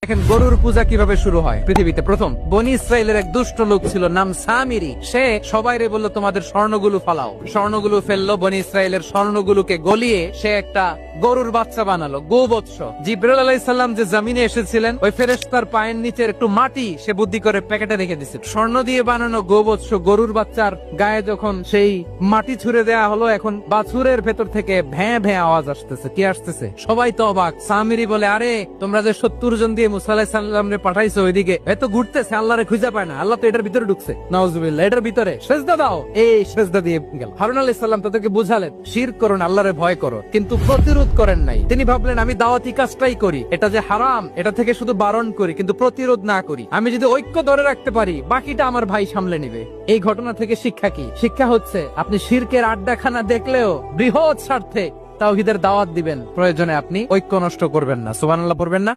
দেখেন গরুর পূজা কিভাবে শুরু হয় পৃথিবীতে প্রথম। বনি ইসরায়েলের এক দুষ্ট লোক ছিল, নাম সামিরি। সে সবাইরে বলল তোমাদের স্বর্ণগুলো ফালাও। স্বর্ণগুলো ফেললো, বনি ইসরায়েলের স্বর্ণগুলোকে গলিয়ে সে একটা গরুর বাচ্চা বানালো, গোবৎস। জিব্রাইল আলাইহিস সালাম যে জমিনে এসেছিলেন, ওই ফেরেশতার পায়ের নিচের একটু মাটি সে বুদ্ধি করে প্যাকেটে রেখে দিছে। স্বর্ণ দিয়ে বানানো গোবৎস গরুর বাচ্চার গায়ে যখন সেই মাটি ছুঁড়ে দেয়া হলো, এখন বাছুরের ভেতর থেকে ভ্যাঁ ভ্যাঁ আওয়াজ আসতেছে। কি আসতেছে? সবাই তো অবাক। সামিরি বলে, আরে তোমরা যে 70 জন দিয়ে মুসা আলাইহিস সালামরে পাঠাইছো ওইদিকে, এত ঘুরতেছে, আল্লাহরে খুঁজে পায় না। আল্লাহ তো এটার ভিতরে ঢুকছে। নাউজুবিল্লাহ, এটার ভিতরে সেজদা দাও। এই সেজদা দিয়ে গেল। হারুন আলাইহিস সালাম তাদেরকে বুঝালেন, শিরক করো না, আল্লাহরে ভয় করো, কিন্তু প্রতিরোধ করেন নাই। তিনি ভাবলেন আমি দাওয়াতি কাজটাই করি, এটা যে হারাম এটা থেকে শুধু বারণ করি, কিন্তু প্রতিরোধ না করি। আমি যদি ঐক্য ধরে রাখতে পারি, বাকিটা আমার ভাই সামলে নিবে। এই ঘটনা থেকে শিক্ষা কি? শিক্ষা হচ্ছে আপনি শিরকের আড্ডাখানা দেখলেও বৃহৎ স্বার্থে তাওহীদের দাওয়াত দিবেন, প্রয়োজনে আপনি ঐক্য নষ্ট করবেন না। সুবহানাল্লাহ পড়বেন না?